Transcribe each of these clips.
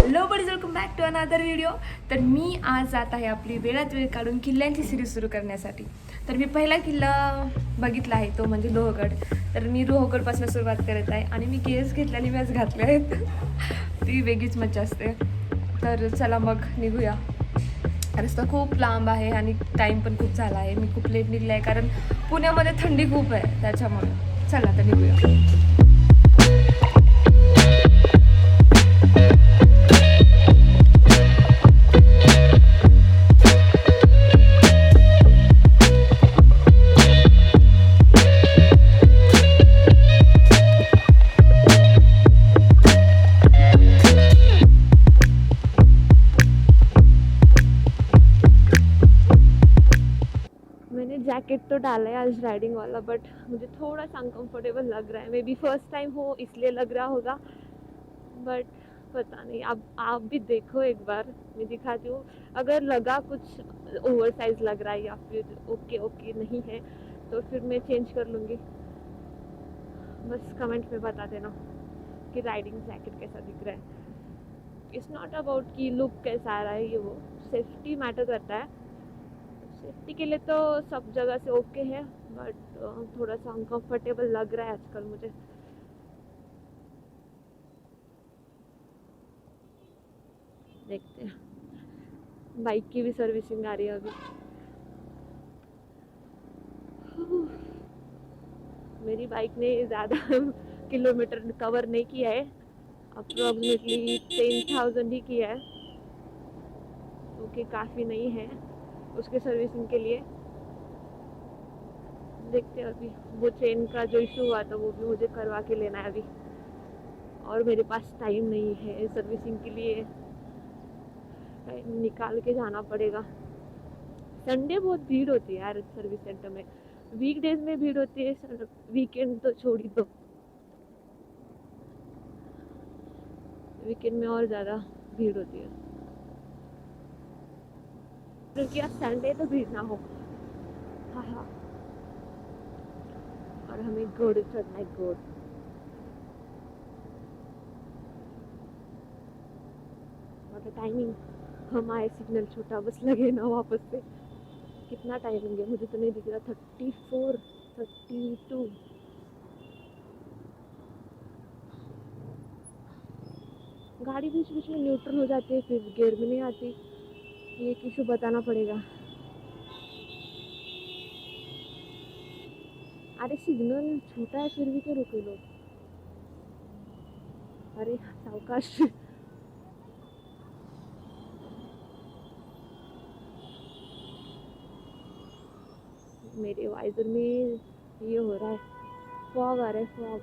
Hello buddies, welcome back to another video. तर मी आज जात आहे आपली वेळात वेळ काढून किल्ल्यांची सिरीज सुरू करण्यासाठी. तर मी पहिला किल्ला बघितला आहे तो म्हणजे लोहगड. तर मी लोहगडपासून सुरुवात करत आहे आणि मी केस घेतलेली मॅच घातले आहेत. ती वेगळीच मजा असते. तर चला मग निघूया. रस्ता खूप लांब आहे आणि टाईम पण खूप झाला आहे. मी खूप लेट निघले आहे कारण पुण्यामध्ये थंडी खूप आहे त्याच्यामुळे. चला तर निघूया. मैंने जैकेट तो डाला है आज राइडिंग वाला, बट मुझे थोड़ा सा अनकंफर्टेबल लग रहा है. मे बी फर्स्ट टाइम हो इसलिए लग रहा होगा, बट पता नहीं. अब आप भी देखो एक बार, मैं दिखाती हूँ. अगर लगा कुछ ओवर साइज लग रहा है या फिर ओके ओके नहीं है तो फिर मैं चेंज कर लूँगी. बस कमेंट में बता देना कि राइडिंग जैकेट कैसा दिख रहा है. इट्स नॉट अबाउट कि लुक कैसा आ रहा है, ये वो सेफ्टी मैटर करता है. सेफ्टी के लिए तो सब जगह से ओके है, बट थोड़ा सा अनकंफर्टेबल लग रहा है आजकल मुझे. देखते हैं. बाइक की भी सर्विसिंग आ रही है अभी. मेरी बाइक ने ज़्यादा किलोमीटर कवर नहीं किया है, अप्रोक्सीमेटली 10,000 ही किया है, ओके काफ़ी नहीं है उसके सर्विसिंग के लिए. देखते हैं अभी. वो चेन का जो इशू हुआ था वो भी मुझे करवा के लेना है अभी, और मेरे पास टाइम नहीं है सर्विसिंग के लिए. टाइम निकाल के जाना पड़ेगा. संडे बहुत भीड़ होती है यार सर्विस सेंटर में. वीकडेज में भीड़ होती है, वीकेंड तो छोड़ ही दो. वीकेंड में और ज़्यादा भीड़ होती है, क्योंकि आज संडे तो भीड़ ना हो. हाँ हाँ. और हमें घोड़े चढ़ना है. घोड़ और टाइमिंग हम आए, सिग्नल छोटा बस लगे ना वापस से. कितना टाइमिंग है मुझे तो नहीं दिख रहा. 34 32. गाड़ी बीच बीच में न्यूट्रल हो जाती है, फिर गियर में नहीं आती. ये एक इशू बताना पड़ेगा. अरे सिग्नल छोटा है फिर भी क्यों रुके लोग. अरे सावकाश. मेरे वाइजर में ये हो रहा है, फॉग आ रहा है, फॉग.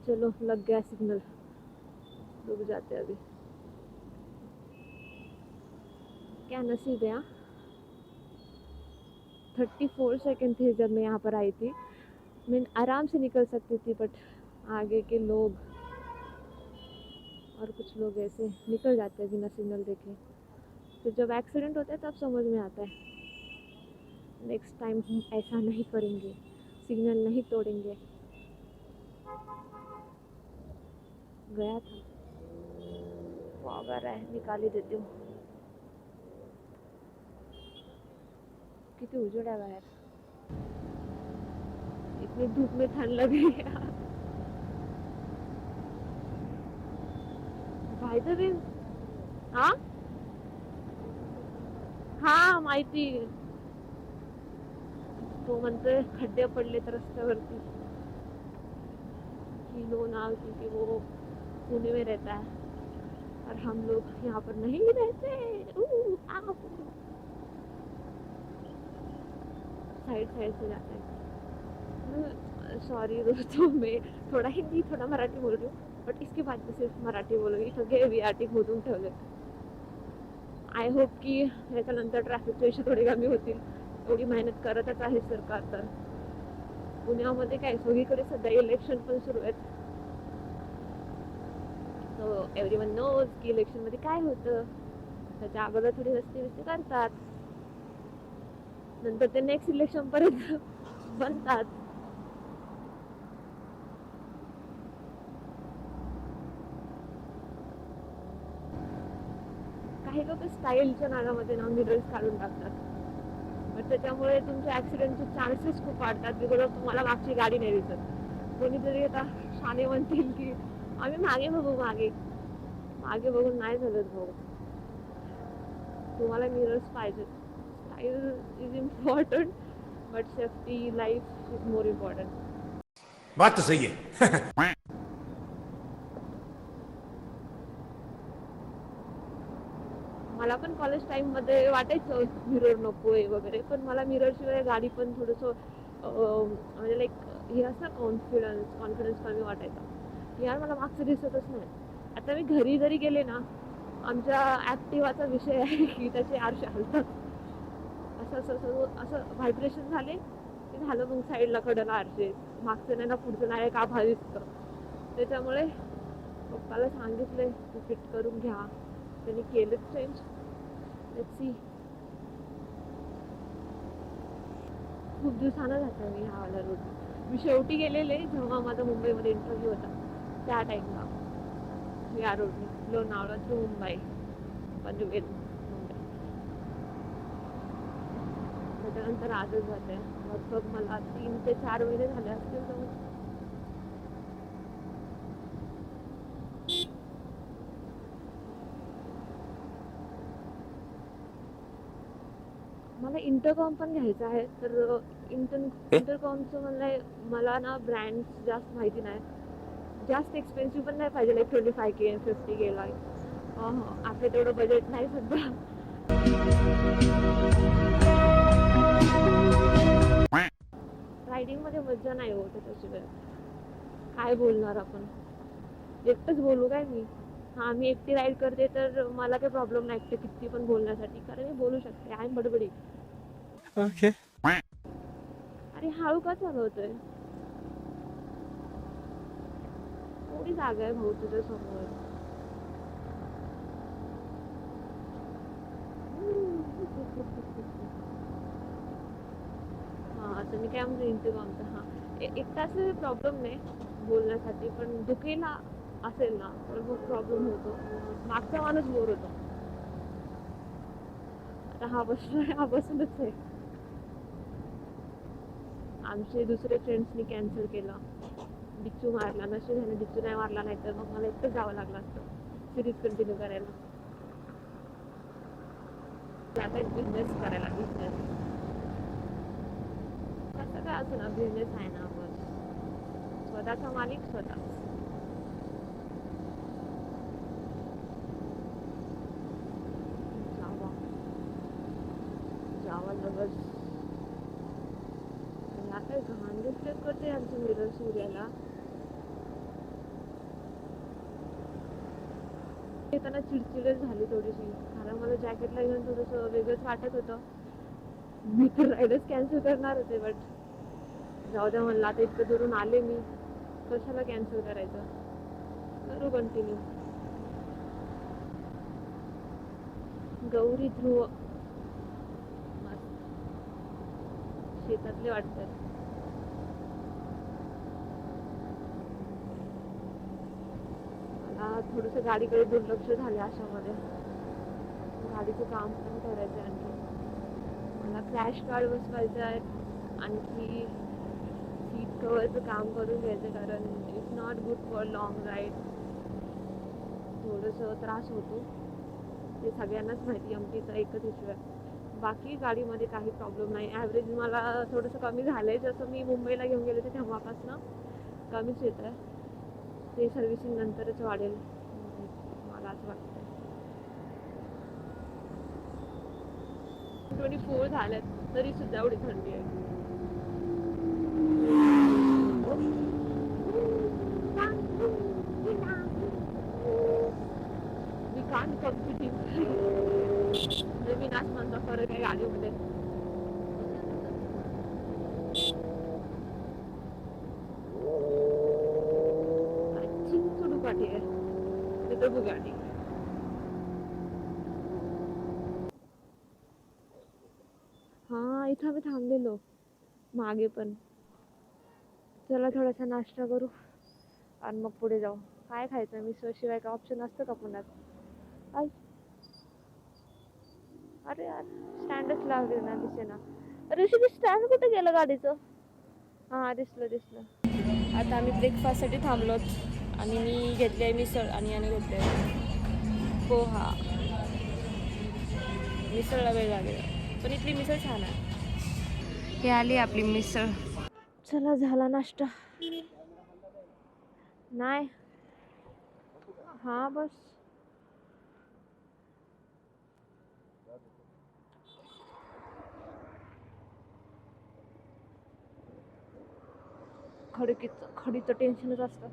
चलो लग गया सिग्नल, रुक जाते हैं अभी. क्या नसीब है. 34 सेकंड थे जब मैं यहाँ पर आई थी. मैं आराम से निकल सकती थी, बट आगे के लोग और कुछ लोग ऐसे निकल जाते हैं बिना सिग्नल देखे. फिर जब एक्सीडेंट होता है तब समझ में आता है. नेक्स्ट टाइम हम ऐसा नहीं करेंगे, सिग्नल नहीं तोड़ेंगे. गया था. फॉग आ रहा है, निकाल ही देती हूँ. कितनी उजड़ है बाहर. इतनी धूप में ठंड लग रही है. बाय द वे, हाँ हाँ माहिती. तो म्हणतोय खड्डे पडलेत रस्त्यावरती. किलो ना, क्योंकि वो पुणे में रहता है और हम लोग यहाँ पर नहीं रहते. साइड साइड से जाते हैं. सॉरी दोस्तों, मैं थोडा हिंदी थोडा मराठी बोल रही हूँ, बट इसके बाद मैं सिर्फ मराठी बोलूँगी. सगळे VRT खोदून ठेवले. आय होप की याच्यानंतर ट्रॅफिकचे इश्यू थोडे कमी होतील. एवढी मेहनत करतच आहे सरकार. तर पुण्यामध्ये काय सगळीकडे सध्या इलेक्शन पण सुरू आहेत. सो एव्हरीवन नोज की इलेक्शनमध्ये काय होतं. त्याच्या अगोदर थोडी रस्ते बिस्ते करतात, नंतर ते नेक्स्ट इलेक्शन पर्यंत बनतात. काही लोक स्टाईलच्या नादामध्ये ना मिरर्स काढून टाकतात, बट त्याच्यामुळे तुमचे ॲक्सिडेंटचे चान्सेस खूप वाढतात. बिकॉज ऑफ तुम्हाला मागची गाडी नाही दिसत. कोणीतरी आता शाणे म्हणतील की आम्ही मागे बघू, मागे मागे बघून नाही झालं भाऊ. तुम्हाला मिरर्स पाहिजेत. Style is important, but safety life is more important. बात तो सही है. मला पण कॉलेज टाईममध्ये वाटायचं मिरर नको आहे वगैरे, पण मला मिररशिवाय गाडी पण थोडंसं म्हणजे लाईक हे असं कॉन्फिडन्स कमी वाटायचा. यार मला मागचं दिसतच नाही. आता मी घरी जरी गेले ना, आमच्या ॲक्टिवाचा विषय आहे की त्याचे आरसे हलतात. असं असं असं असं व्हायब्रेशन झाले की झालं, मग साईडला कडला आरसे, मागचं नाही ना पुढचं नाही का भारी दिसतं. त्याच्यामुळे पप्पाला सांगितले की फिट करून घ्या. त्यांनी केलं चेंज. Let's see. खूप दिवसानं जाते मी ह्यावाला रोड. मी शेवटी गेलेले जेव्हा माझा मुंबईमध्ये इंटरव्ह्यू होता त्या टाईमला, या रोडने लोणावळा टू मुंबई, पनवेल मुंबई. त्याच्यानंतर आजच जाते. लगभग मला 3 ते 4 महिने झाले असतील जाऊन. मला इंटरकॉम पण घ्यायचं आहे. तर इंटरकॉमचं मला ना ब्रँड्स जास्त माहिती नाही. जास्त एक्सपेन्सिव्ह पण नाही पाहिजे, लाईक 25K 50K ला. आपलं तेवढं बजेट नाही सध्या. रायडिंगमध्ये मज्जा नाही होत त्याच्याशिवाय. काय बोलणार आपण, एकटंच बोलू काय मी. हां, मी एकटी राईड करते तर मला काही प्रॉब्लेम नाही एकटे किती पण बोलण्यासाठी, कारण मी बोलू शकते. आय एम बडबडी. ओके. अरे हळू का चालवतोय? थोडी जागा आहे भाऊ तुझ्या समोर. हां, आता मी काय म्हणते इंटरकॉमचं. हां, एकटा असं प्रॉब्लेम नाही बोलण्यासाठी, पण दुखेला असेल ना तर मग प्रॉब्लेम होतो. मागचा माणूस बोर होतो. आता हा बसलोय, हा बसूनच आहे. आमचे दुसरे फ्रेंड्सनी कॅन्सल केलं. डिच्चू मारला. नशीब झालं डिच्चू नाही मारला, नाही तर मग मला एकटं जावं लागलं असतं सिरीज कंटिन्यू करायला. आता एक बिझनेस करायला. बिझनेस कसं काय असं ना, बिझनेस आहे ना आपण. स्वतःचा मालिक स्वतः. जावा जावा लगच. आता घाण रिफ्लेक्ट करते आमचं मिरर सूर्याला. येताना चिडचिडच झाली थोडीशी, कारण मला जॅकेटला घेऊन थोडंसं वेगळंच वाटत होतं. मी तर राईडच कॅन्सल करणार होते, बट जाऊ द्या म्हणलं, आता इतकं दुरून आले मी, कशाला कॅन्सल करायचं. करू कंटिन्यू. गौरी ध्रुव मस्त शेतातले वाटतात. मला थोडंसं गाडीकडे दुर्लक्ष झाले अशामध्ये. गाडीचं काम पण करायचं आहे आणखी. मला क्रॅश कार्ड बसवायचं आहे. आणखी सीट कवरचं काम करून घ्यायचं, कारण it's not good for long ride. थोडंसं त्रास होतो, ते सगळ्यांनाच माहिती. एमटीचा एकच इश्यू आहे, बाकी गाडीमध्ये काही प्रॉब्लेम नाही. ॲव्हरेज मला थोडंसं कमी झालं आहे. जसं मी मुंबईला घेऊन गेले होते तेव्हापासून कमीच येतं आहे. ते सर्व्हिसिंग नंतरच वाढेल मला असं वाटतं. 24 झाल्यात तरी सुद्धा एवढी थंडी आहे. मी कान कम्पिटिंग नवीन आसमानचा फरक आहे गाडीमध्ये. चिंचुडू काठी आहे तिथं बुगाटी. हा, इथं आम्ही थांबलेलो मागे पण. चला थोडासा नाश्ता करू आणि मग पुढे जाऊ. काय खायचं? मिसळ शिवाय काय ऑप्शन असतं का पुण्यात? अरे यार स्टँडच लावले ना, दिसेना. ऋषिकेश स्टँड कुठे गेलं गाडीचं? हा दिसलं दिसलं. आता आम्ही ब्रेकफास्टसाठी थांबलोत आणि मी घेतली आहे मिसळ आणि याने घेतले पोहा. मिसळला वेळ लागेल पण इथली मिसळ छान आहे. हे आली आपली मिसळ. चला झाला नाश्ता. नाही हा बस. खडीचं टेन्शनच असतं.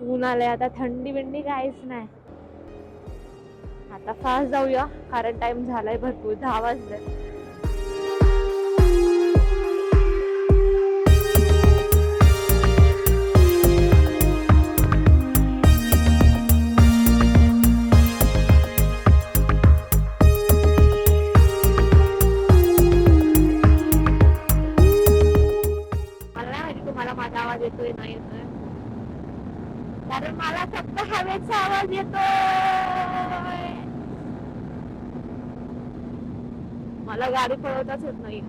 ऊन आलंय आता, थंडी बिंडी काहीच नाही. आता फास्ट जाऊया कारण टाइम झालाय भरपूर, 10 वाजले. मला नाही माहिती तुम्हाला माझा आवाज येतोय नाही येतोय, कारण मला फक्त हवेचा आवाज येतोय. मला गाडी पळवताच येत नाही.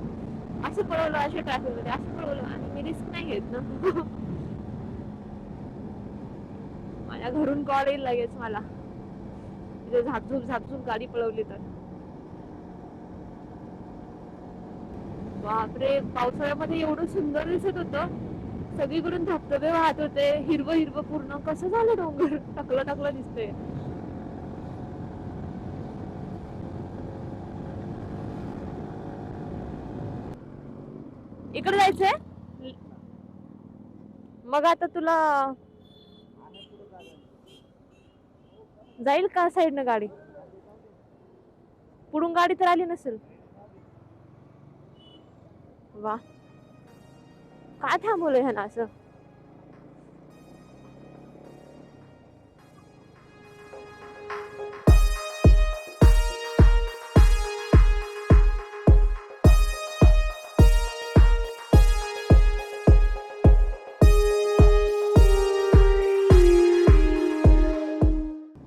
असं पळवलं अशा ट्रॅफिक मध्ये, असं पळवलं आणि मी रिस्क नाही घेत ना. माझ्या घरून कॉल येईल लगेच मला, तिथे झापझूप गाडी पळवली तर. बापरे, पावसाळ्यामध्ये एवढं सुंदर दिसत होतं. सगळीकडून धबधबे वाहत होते, हिरवं हिरवं पूर्ण. कसं झालं डोंगर टकलं टकलं दिसतंय. इकडे जायचंय मग. आता तुला जाईल का साईडनं गाडी? पुढून गाडी तर आली नसेल. वा, काय थांबवलंय ह्यानं असं?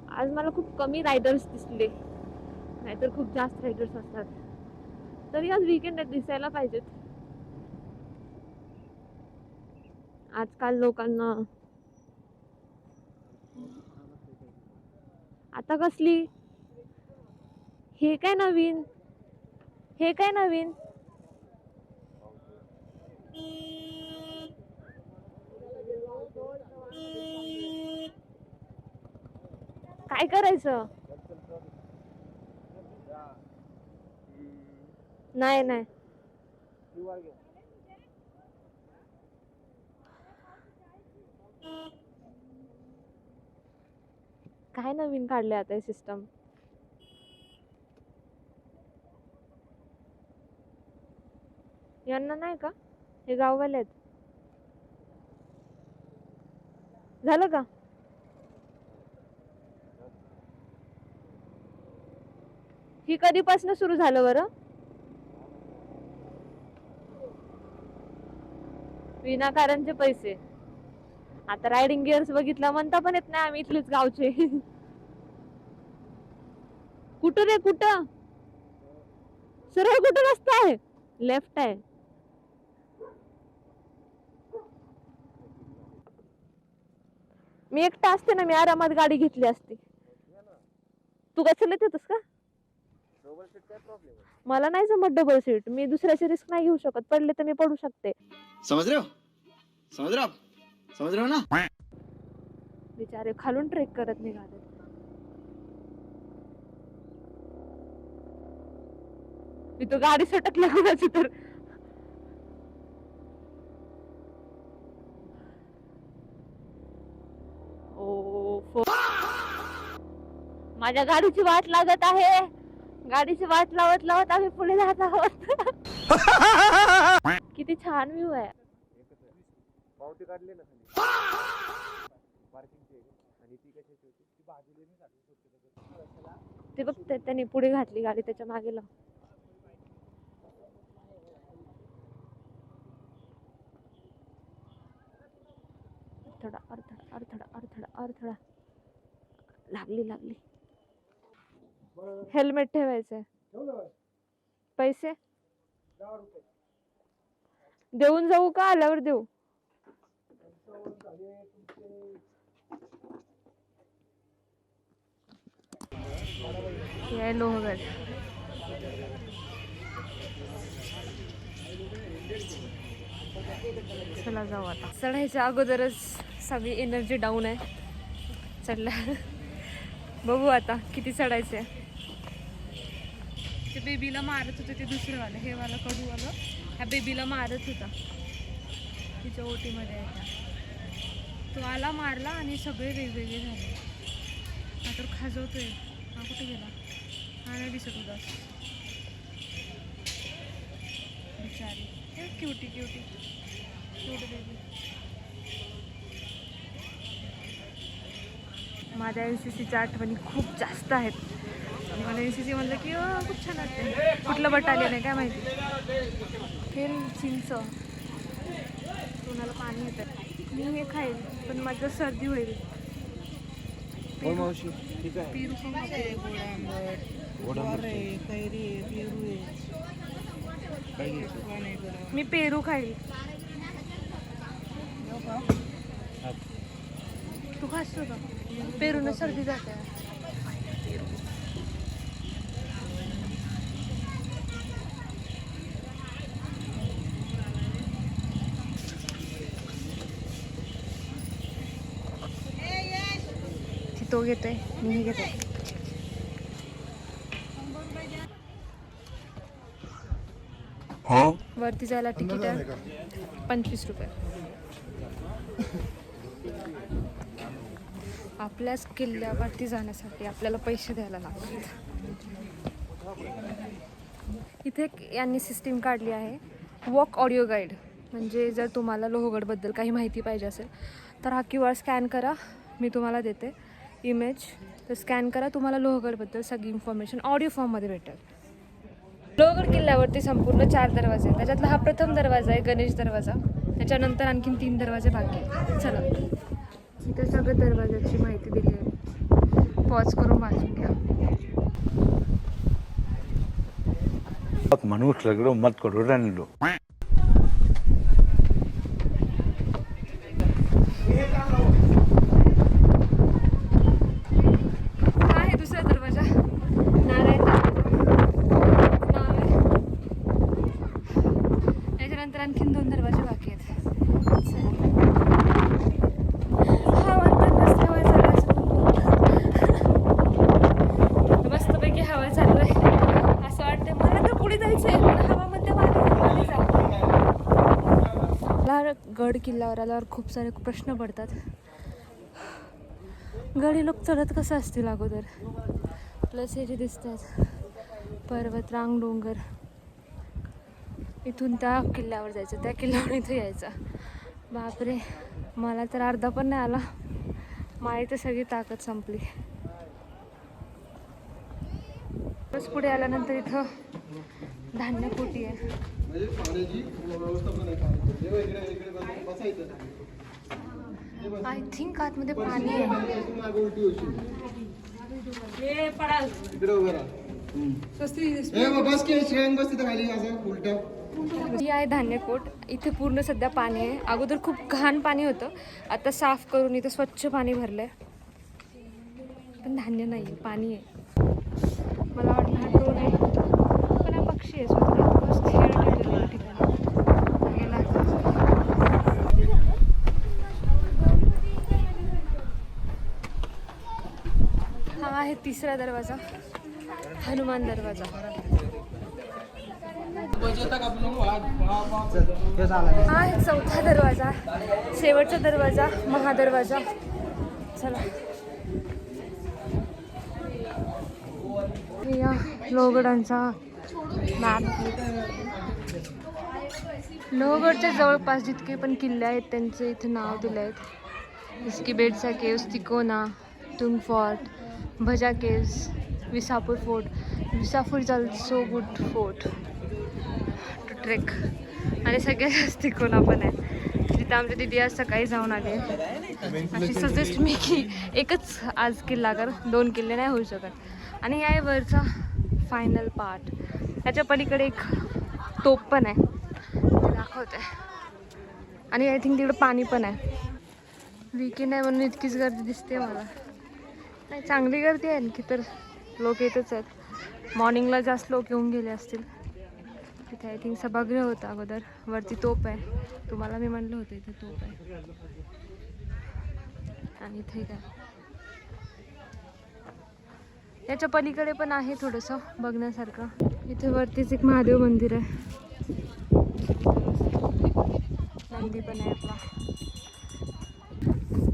आज मला खूप कमी रायडर्स दिसले, नाहीतर खूप जास्त रायडर्स असतात. तरी आज वीकेंड दिसायला पाहिजेत. आजकाल लोकांना आता कसली, हे काय नवीन, हे काय नवीन. काय करायचं? नाही नाही, काय नवीन काढले आता हे सिस्टम? यांना नाही का, हे गाववाले आहेत. झालं का? ही कधीपासून सुरू झालं बरं? विनाकारणचे पैसे. आता रायडिंग गिअर्स बघितला म्हणता पण येत नाही, आम्ही इथलेच गावचे. कुठं रे कुठं? सरळ कुठं रस्ता आहे? लेफ्ट आहे. मी एकटा असते ना, मी आरामात गाडी घेतली असती. तू कसं येतोस का? मला नाही जमत डबल सीट, मी दुसऱ्याची रिस्क नाही घेऊ शकत. पडले तर मी पडू शकते. समझ रहे हो? समझ रहे हो आप? समझ रहे हो ना? बिचारे खालून ट्रेक करत निघाले. मी तो गाडी सटकल्या कोणाची तर. माझ्या गाडीची वाट लागत आहे. गाडीची वाट लावत लावत आम्ही पुढे जात आहोत. किती छान व्ह्यू आहे. पावती काढली ना पार्किंगची आणि ती कशाची होती? ती बाजूला नाही काढली. ते बघ त्यांनी पुढे घातली गाडी, त्याच्या मागे लाव. अडथळा अडथळा अडथळा अडथळा अडथळा. लागली लागली. हेल्मेट ठेवायचंय. पैसे 10 रुपये देऊन जाऊ का आल्यावर देऊ? हे लोहगड. चला जाऊ आता. चढायच्या अगोदरच सगळी एनर्जी डाऊन आहे. चढला बघू आता किती चढायचंय. ते बेबीला मारत होते ते दुसरं वालं, हे वाला कडू वालं ह्या बेबीला मारत होता. तिच्या ओटीमध्ये आहे त्या. तो आला मारला आणि सगळे वेगवेगळे झाले. हा तर खाजवतोय. हा कुठे गेला? हा नाही दिसत उदास बिचारी. हे क्युटी क्युटी क्यूट बेबी. माझ्या NCCच्या आठवणी खूप जास्त आहेत. आणि मला NCC म्हणलं की खूप छान वाटते. कुठलं बटालियन आहे काय माहिती. हे चिंच कोणाला पाणी येतं. मी हे खाईल पण माझं सर्दी होईल. मावशी ठीक आहे. पेरू खाऊन मी पेरू खाईल. तू खास का? पेरूनं सर्दी जाते. तो घेतोय मी घेते. वरती जायला तिकीट आहे 25 रुपये. आपल्याच किल्ल्यावरती जाण्यासाठी आपल्याला पैसे द्यायला लागतात. इथे यांनी सिस्टीम काढली आहे वॉक ऑडिओ गाईड. म्हणजे जर तुम्हाला लोहगडबद्दल काही माहिती पाहिजे असेल तर हा QR स्कॅन करा. मी तुम्हाला देते इमेज. तर स्कॅन करा, तुम्हाला लोहगडबद्दल सगळी इन्फॉर्मेशन ऑडिओ फॉर्ममध्ये भेटेल. लोहगड किल्ल्यावरती संपूर्ण 4 दरवाजे आहेत. त्याच्यातला हा प्रथम दरवाजा आहे गणेश दरवाजा. त्याच्यानंतर आणखीन 3 दरवाजे बाकी आहेत. चला इथं सगळं दरवाजाची माहिती दिली आहे. पॉज करून वाचून घ्या. मनुष्य लगड़ो मत करो रहने दो. हा आहे दुसरा दरवाजा नारायण नाव आहे. त्याच्यानंतर आणखीन 2 दरवाजे बाकी आहेत. हवा मस्तपैकी हवा चालू आहे. असं वाटतं मला तर पुढे जायचंय पण हवामध्ये मला गड किल्ल्यावर आल्यावर खूप सारे प्रश्न पडतात. गडी लोक चढत कसं असतील अगोदर. प्लस हे जे दिसतात पर्वत रांग डोंगर. इथून त्या किल्ल्यावर जायचं, त्या किल्ल्यावर इथं यायचं. बापरे मला तर अर्धा पण नाही आला. माझी तर सगळी ताकद संपली. बस पुढे आल्यानंतर इथं धान्यपोटी आहे. आय थिंक आतमध्ये पाणी आहे. ही आहे धान्यकोट. इथे पूर्ण सध्या पाणी आहे. अगोदर खूप घाण पाणी होतं. आता साफ करून इथं स्वच्छ पाणी भरलंय. पण धान्य नाही आहे, पाणी आहे. मला वाटलं हा ड्रोन आहे पण हा पक्षी आहे. स्वतः स्थिर ठेवलेल्या ठिकाणी गेला. हा आहे 3रा दरवाजा हनुमान दरवाजा. हा आहे 4था दरवाजा शेवटचा दरवाजा महादरवाजा. चला या लोहगडांचा मॅप. लोहगडच्या जवळपास जितके पण किल्ले आहेत त्यांचे इथे नाव दिले आहेत. जसं की Bedsa caves, Tikona, Tung fort, Bhaja caves, Visapur fort. Visapur is also good fort to trek. आणि सगळ्यात जास्त तिकोना पण आहे जिथं आमच्या दिदी आज सकाळी जाऊन आले. अशी सजेस्ट मी की एकच आज किल्ला कर, 2 किल्ले नाही होऊ शकत. आणि आहे वरचा फायनल पार्ट. त्याच्या पलीकडे एक तोप पण आहे, ते दाखवते. आणि आय थिंक तिकडे पाणी पण आहे. वीकेंड आहे म्हणून इतकीच गर्दी दिसते मला. नाही, चांगली गर्दी आहे आणखी तर, लोक येतच आहेत. मॉर्निंगला जास्त लोक येऊन गेले असतील. तिथे आय थिंक सभागृह होतं अगोदर. वरती तोप आहे, तुम्हाला मी म्हणलं होतं इथे तोप आहे. आणि इथे काय, याच्या पलीकडे पण आहे थोडंसं बघण्यासारखं. इथे वरतीच एक महादेव मंदिर आहे, नंदी पण आहे आपला.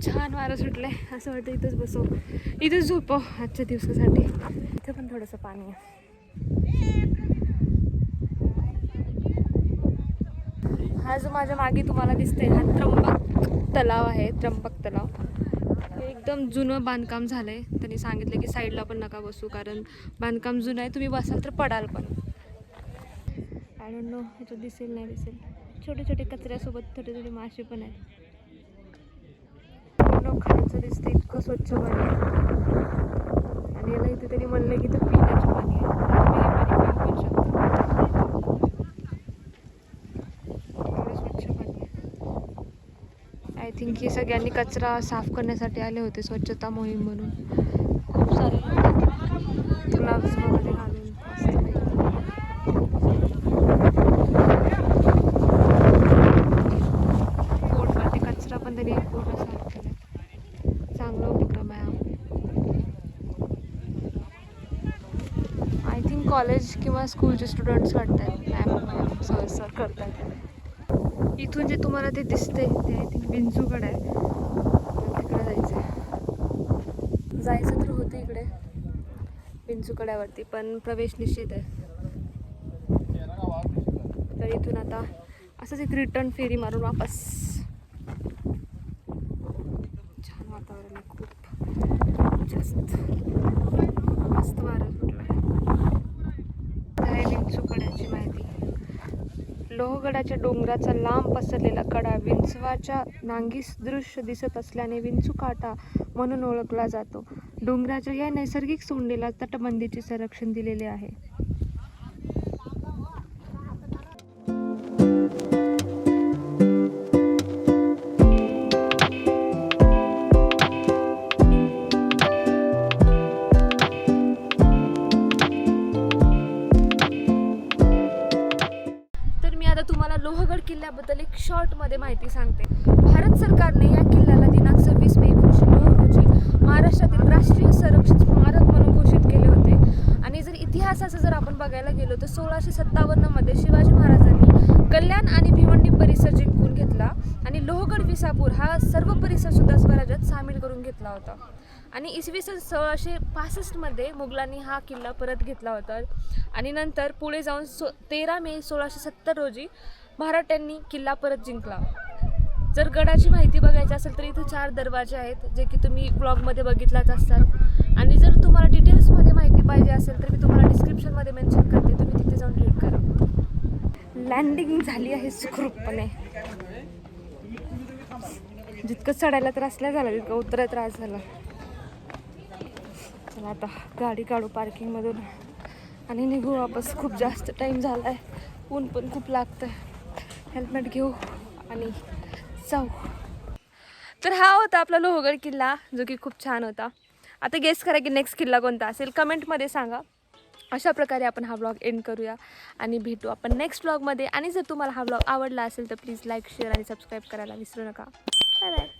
छान वारं सुटलंय, असं वाटतं इथंच बसव, इथंच झोपव आजच्या दिवसासाठी. इथे पण थोडंसं पाणी आहे. हा जो माझ्या मागे तुम्हाला दिसतंय हा त्र्यंबक तलाव आहे. त्र्यंबक तलाव हे एकदम जुनं बांधकाम झालंय. त्यांनी सांगितलं की साईडला पण नका बसू, कारण बांधकाम जुनं आहे, तुम्ही बसाल तर पडाल पण. आय डोंट नो ह्याच्यात दिसेल नाही दिसेल. छोटे छोटे कचऱ्यासोबत छोटे छोटे मासे पण आहेत. खायचं दिसतं, इतकं स्वच्छ पाणी. आणि याला इथे त्यांनी म्हणलं की ते पिण्याचं पाणी आहे, तुम्ही हे पाणी पिऊ पण शकता. एवढं स्वच्छ पाणी आहे. आय थिंक हे सगळ्यांनी कचरा साफ करण्यासाठी आले होते, स्वच्छता मोहीम म्हणून. खूप सारे ग्लव्स वगैरे घालून बोटवरती कचरा पण त्यांनी पूर्ण साफ केला. चांगला उपक्रम आहे. आय थिंक कॉलेज किंवा स्कूलचे स्टुडंट्स वाटत आहेत, मॅम सर करत आहेत. इथून जे तुम्हाला ते दिसते ते आय थिंक विंचूकडे आहे, तिकडे जायचं तर होतं इकडे विंचूकड्यावरती, पण प्रवेश निश्चित आहे. तर इथून आता असंच एक रिटर्न फेरी मारून वापस. छान वातावरण आहे, खूप जास्त मस्त वारं सुटलं आहे. विंचूकड्याची माहिती. लोहगडाच्या डोंगराचा लांब पसरलेला कडा विंचवाच्या नांगीस दृश्य दिसत असल्याने विंचू काटा म्हणून ओळखला जातो. डोंगराच्या या नैसर्गिक सोंडेला तटबंदीचे संरक्षण दिलेले आहे. तुम्हाला लोहगड किल्ल्याबद्दल एक शॉर्टमध्ये माहिती सांगते. भारत सरकारने या किल्ल्याला दिनांक 26 मे 1909 रोजी महाराष्ट्रातील राष्ट्रीय संरक्षित स्मारक म्हणून घोषित केले होते. आणि जर इतिहासाचं जर आपण बघायला गेलो तर 1657 मध्ये शिवाजी महाराजांनी कल्याण आणि भिवंडी परिसर जिंकून घेतला आणि लोहगड विसापूर हा सर्व परिसर सुद्धा स्वराज्यात सामील करून घेतला होता. आणि इसवी सन 1665 मध्ये मुघलांनी हा किल्ला परत घेतला होता. आणि नंतर पुढे जाऊन 13 मे 1670 रोजी मराठ्यांनी किल्ला परत जिंकला. जर गडाची माहिती बघायची असेल तर इथे 4 दरवाजे आहेत, जे की तुम्ही ब्लॉगमध्ये बघितलाच असाल. आणि जर तुम्हाला डिटेल्समध्ये माहिती पाहिजे असेल तर मी तुम्हाला डिस्क्रिप्शनमध्ये मेन्शन करते, तुम्ही तिथे जाऊन रीड करा. लँडिंग झाली आहे सुखरूपपणे. जितकं चढायला त्रास नाही झाला तितकं उतरायला त्रास झाला. चला आता गाडी काढू पार्किंगमधून आणि निघू वापस. खूप जास्त टाईम झाला आहे, ऊन पण खूप लागतं आहे. हेल्मेट घेऊ आणि जाऊ. तर हा होता आपला लोहगड किल्ला, जो की खूप छान होता. आता गेस करा की नेक्स्ट किल्ला कोणता असेल, कमेंटमध्ये सांगा. अशा प्रकारे आपण हा व्लॉग एंड करूया आणि भेटू आपण नेक्स्ट व्लॉगमध्ये. आणि जर तुम्हाला हा व्लॉग आवडला असेल तर प्लीज लाईक, शेअर आणि सबस्क्राईब करायला विसरू नका. Bye bye.